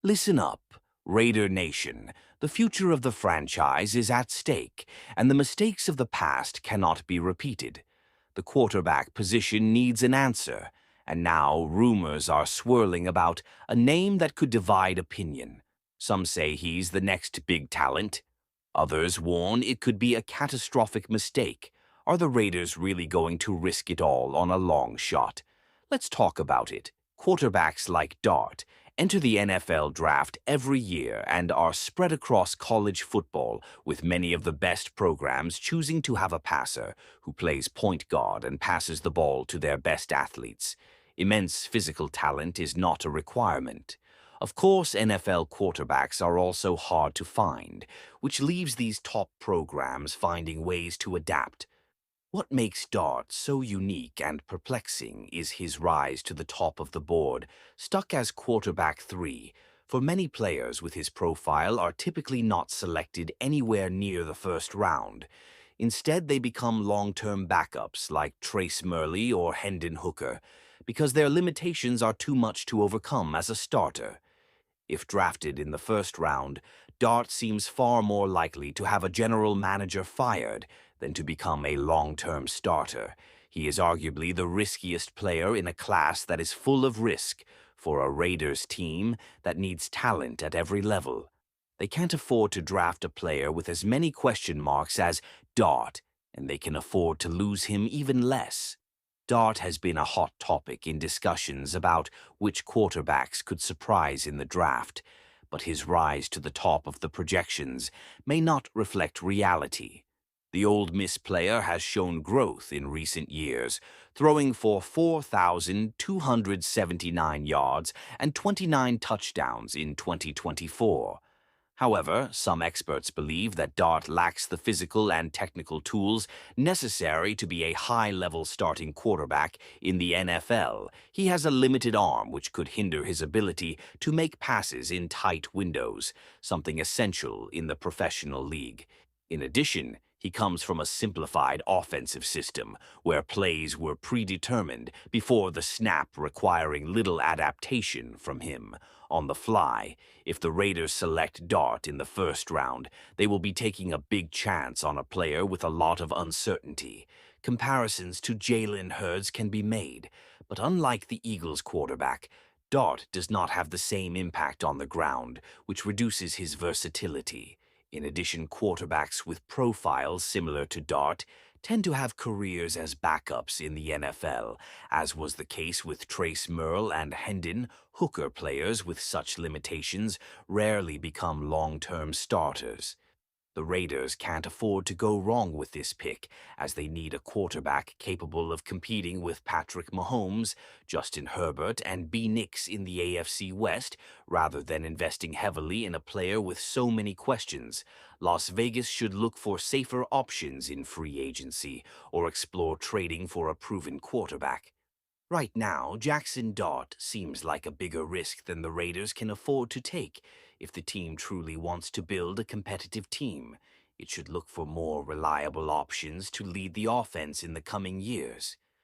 Listen up, Raider Nation. The future of the franchise is at stake, and the mistakes of the past cannot be repeated. The quarterback position needs an answer, and now rumors are swirling about a name that could divide opinion. Some say he's the next big talent. Others warn it could be a catastrophic mistake. Are the Raiders really going to risk it all on a long shot? Let's talk about it. Quarterbacks like Dart enter the NFL draft every year and are spread across college football, with many of the best programs choosing to have a passer who plays point guard and passes the ball to their best athletes. Immense physical talent is not a requirement. Of course, NFL quarterbacks are also hard to find, which leaves these top programs finding ways to adapt. What makes Dart so unique and perplexing is his rise to the top of the board, stuck as quarterback 3. For many players with his profile are typically not selected anywhere near the first round. Instead, they become long-term backups like Trace Murley or Hendon Hooker, because their limitations are too much to overcome as a starter. If drafted in the first round, Dart seems far more likely to have a general manager fired than to become a long-term starter. He is arguably the riskiest player in a class that is full of risk for a Raiders team that needs talent at every level. They can't afford to draft a player with as many question marks as Dart, and they can afford to lose him even less. Dart has been a hot topic in discussions about which quarterbacks could surprise in the draft, but his rise to the top of the projections may not reflect reality. The Ole Miss player has shown growth in recent years, throwing for 4,279 yards and 29 touchdowns in 2024. However, some experts believe that Dart lacks the physical and technical tools necessary to be a high-level starting quarterback in the NFL. He has a limited arm which could hinder his ability to make passes in tight windows, something essential in the professional league. In addition, he comes from a simplified offensive system where plays were predetermined before the snap, requiring little adaptation from him on the fly. If the Raiders select Dart in the first round, they will be taking a big chance on a player with a lot of uncertainty. Comparisons to Jalen Hurts can be made, but unlike the Eagles quarterback, Dart does not have the same impact on the ground, which reduces his versatility. In addition, quarterbacks with profiles similar to Dart tend to have careers as backups in the NFL, as was the case with Trace Murl and Hendon Hooker. Players with such limitations rarely become long-term starters. The Raiders can't afford to go wrong with this pick, as they need a quarterback capable of competing with Patrick Mahomes, Justin Herbert, and B. Nix in the AFC West, rather than investing heavily in a player with so many questions. Las Vegas should look for safer options in free agency or explore trading for a proven quarterback. Right now, Jackson Dart seems like a bigger risk than the Raiders can afford to take. If the team truly wants to build a competitive team, it should look for more reliable options to lead the offense in the coming years.